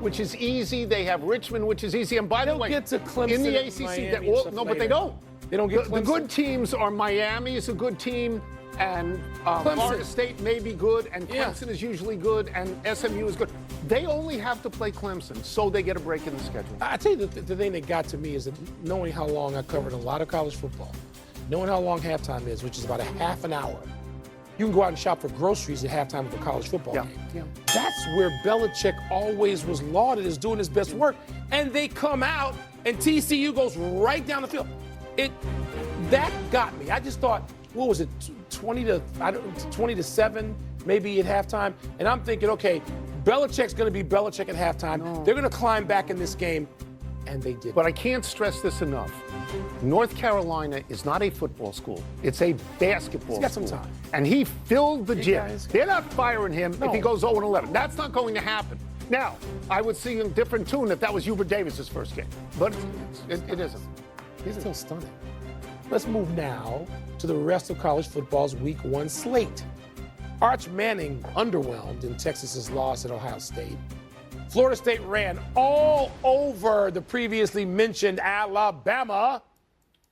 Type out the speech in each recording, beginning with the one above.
which is easy. They have Richmond, which is easy. And by the way, get to Clemson in the and ACC, Miami but they don't. They don't get the good teams are Miami is a good team, and Florida State may be good, and Clemson is usually good, and SMU is good. They only have to play Clemson, so they get a break in the schedule. I tell you, the thing that got to me is that knowing how long I covered a lot of college football, knowing how long halftime is, which is about a half an hour. You can go out and shop for groceries at halftime of a college football game. Yeah. That's where Belichick always was lauded as doing his best work. And they come out, and TCU goes right down the field. That got me. I just thought, what was it, 20 to 7, maybe at halftime? And I'm thinking, okay, Belichick's going to be Belichick at halftime. No. They're going to climb back in this game, and they did. But I can't stress this enough. North Carolina is not a football school. It's a basketball school. He's got some time. And he filled the gym. Guys. They're not firing him if he goes 0-11. That's not going to happen. Now, I would sing a different tune if that was Hubert Davis's first game. But it isn't. He's still stunning. Let's move now to the rest of college football's Week 1 slate. Arch Manning underwhelmed in Texas's loss at Ohio State. Florida State ran all over the previously mentioned Alabama.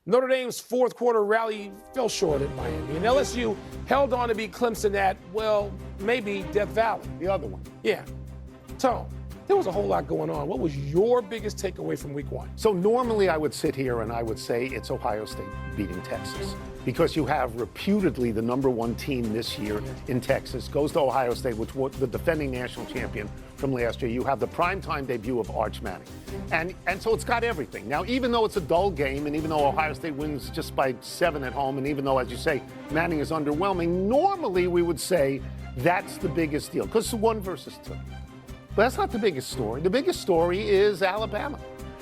Notre Dame's fourth quarter rally fell short at Miami. And LSU held on to beat Clemson at, well, maybe Death Valley. The other one. Yeah. Tone, there was a whole lot going on. What was your biggest takeaway from Week 1? So normally I would sit here and I would say it's Ohio State beating Texas because you have reputedly the number 1 team this year in Texas goes to Ohio State, which was the defending national champion from last year. You have the primetime debut of Arch Manning. And so it's got everything. Now, even though it's a dull game and even though Ohio State wins just by 7 at home, and even though, as you say, Manning is underwhelming, normally we would say that's the biggest deal because it's 1 versus 2. But that's not the biggest story. The biggest story is Alabama.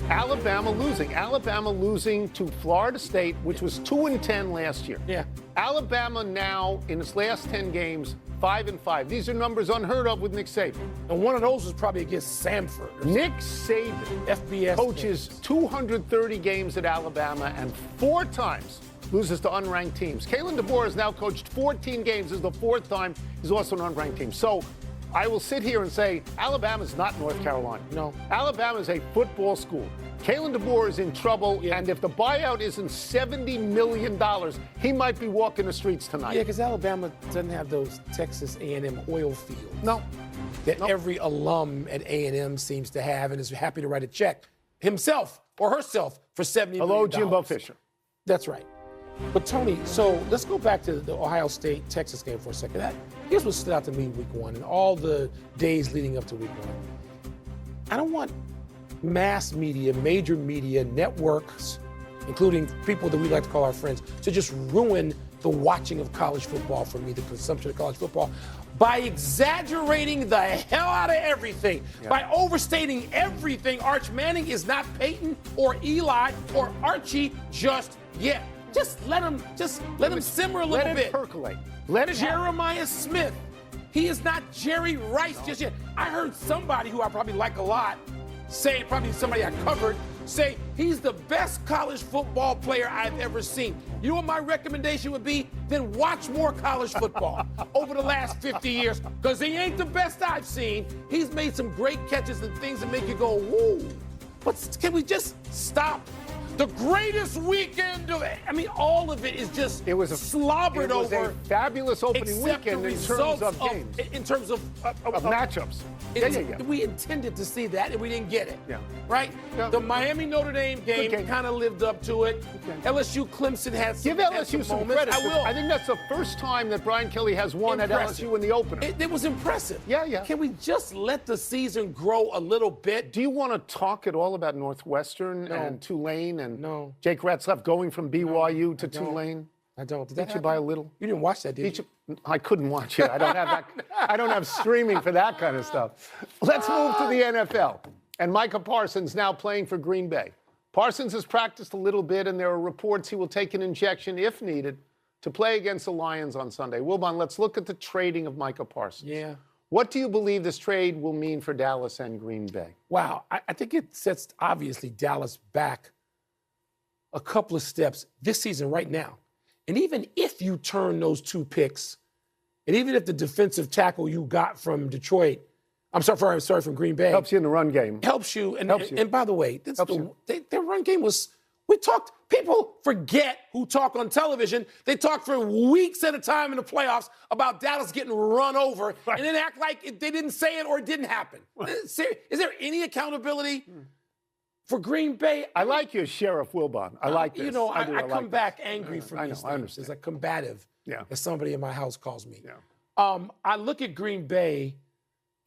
Alabama losing to Florida State, which was 2-10 last year. Yeah. Alabama now, in its last 10 games, 5-5. These are numbers unheard of with Nick Saban. And one of those was probably against Samford. Nick Saban FBS coaches 230 games at Alabama and 4 times loses to unranked teams. Kalen DeBoer has now coached 14 games. This is the 4th time he's also an unranked team. So I will sit here and say Alabama's not North Carolina. No. Alabama is a football school. Kalen DeBoer is in trouble, and if the buyout isn't $70 million, he might be walking the streets tonight. Yeah, because Alabama doesn't have those Texas A&M oil fields. No. That every alum at A&M seems to have and is happy to write a check himself or herself for $70 million. Hello, Jimbo Fisher. That's right. But, Tony, so let's go back to the Ohio State-Texas game for a second. Here's what stood out to me Week 1 and all the days leading up to Week 1. I don't want mass media, major media, networks, including people that we like to call our friends, to just ruin the watching of college football for me, the consumption of college football, by exaggerating the hell out of everything, by overstating everything. Arch Manning is not Peyton or Eli or Archie just yet. Just let him simmer a little bit. Let it percolate. Let it Jeremiah Smith. He is not Jerry Rice just yet. I heard somebody who I probably like a lot say, probably somebody I covered, say he's the best college football player I've ever seen. You know what my recommendation would be? Then watch more college football over the last 50 years, because he ain't the best I've seen. He's made some great catches and things that make you go, woo. But can we just stop? The greatest weekend of it. I mean, all of it is just slobbered over. It was a fabulous opening weekend in terms of games. In terms of matchups. We intended to see that, and we didn't get it. Yeah. Right? Yeah. The Miami-Notre Dame game kind of lived up to it. LSU-Clemson had some Give LSU some moments. credit. I will. I think that's the first time that Brian Kelly has won at LSU in the opener. It was impressive. Yeah. Can we just let the season grow a little bit? Do you want to talk at all about Northwestern and Tulane and Jake Ratzlaff going from BYU to Tulane? I don't. Did that you by a little? You didn't watch that, did you? I couldn't watch it. I don't have that. I don't have streaming for that kind of stuff. Let's move to the NFL. And Micah Parsons now playing for Green Bay. Parsons has practiced a little bit, and there are reports he will take an injection if needed to play against the Lions on Sunday. Wilbon, let's look at the trading of Micah Parsons. Yeah. What do you believe this trade will mean for Dallas and Green Bay? Wow. I think it sets, obviously, Dallas back a couple of steps this season right now. And even if you turn those 2 picks, and even if the defensive tackle you got from Detroit I'm sorry, from Green Bay. Helps you in the run game. Helps you. And by the way, their run game was, people forget who talk on television. They talk for weeks at a time in the playoffs about Dallas getting run over and then act like they didn't say it or it didn't happen. Is there any accountability for Green Bay? I like your Sheriff Wilbon. I like this. I come back angry from these things. I understand. It's like combative, as somebody in my house calls me. Yeah. I look at Green Bay,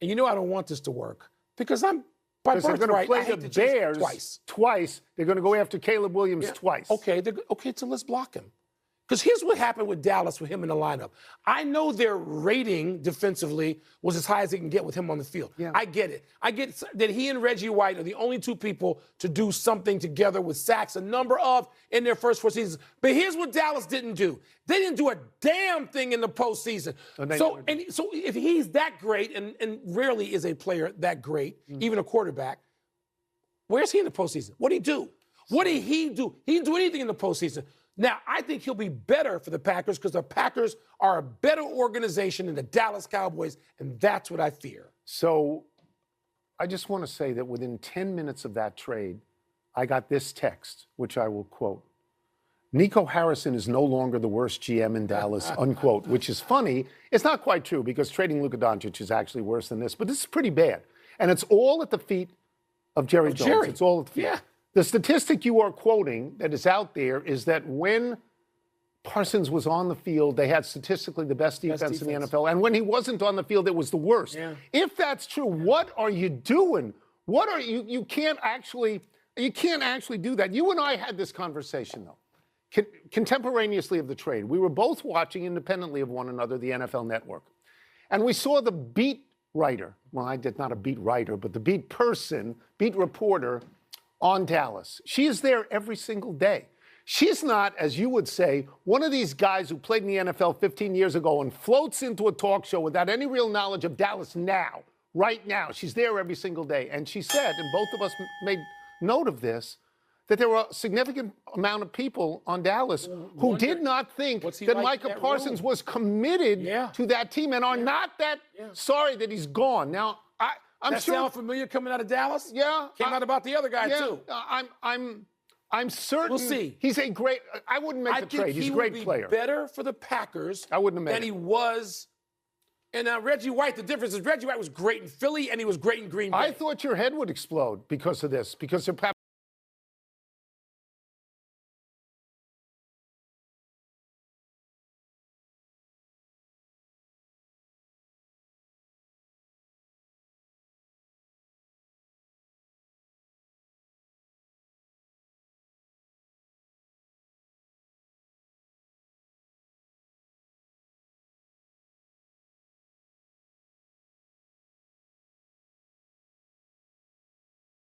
and I don't want this to work because I'm by birthright. They're going to play the Bears twice. They're going to go after Caleb Williams twice. Okay, so let's block him. Because here's what happened with Dallas with him in the lineup. I know their rating defensively was as high as it can get with him on the field. Yeah. I get it. I get that he and Reggie White are the only two people to do something together with sacks, a number of in their first 4 seasons. But here's what Dallas didn't do. They didn't do a damn thing in the postseason. So if he's that great, and rarely is a player that great, even a quarterback, where's he in the postseason? What did he do? What did he do? He didn't do anything in the postseason. Now, I think he'll be better for the Packers because the Packers are a better organization than the Dallas Cowboys, and that's what I fear. So I just want to say that within 10 minutes of that trade, I got this text, which I will quote. Nico Harrison is no longer the worst GM in Dallas, unquote, which is funny. It's not quite true because trading Luka Doncic is actually worse than this, but this is pretty bad. And it's all at the feet of Jerry Jones. It's all at the feet. Yeah. The statistic you are quoting that is out there is that when Parsons was on the field, they had statistically the best defense in the NFL. And when he wasn't on the field, it was the worst. Yeah. If that's true, what are you doing? What are you can't actually do that. You and I had this conversation, though, contemporaneously of the trade. We were both watching independently of one another, the NFL Network. And we saw the beat writer, well, I did not a beat writer, but the beat reporter on Dallas. She is there every single day. She's not, as you would say, one of these guys who played in the NFL 15 years ago and floats into a talk show without any real knowledge of Dallas now, right now. She's there every single day. And she said, and both of us made note of this, that there were a significant amount of people on Dallas who did not think that Micah Parsons was committed to that team and are not that sorry that he's gone. Now, I'm that sure. Sound familiar coming out of Dallas? Yeah. Came out about the other guy, too. I'm certain. We'll see. He's a great. I wouldn't make the trade. He's a great player. Would be better for the Packers. I wouldn't have made than he was. And Reggie White. The difference is Reggie White was great in Philly and he was great in Green Bay. I thought your head would explode because of this. Because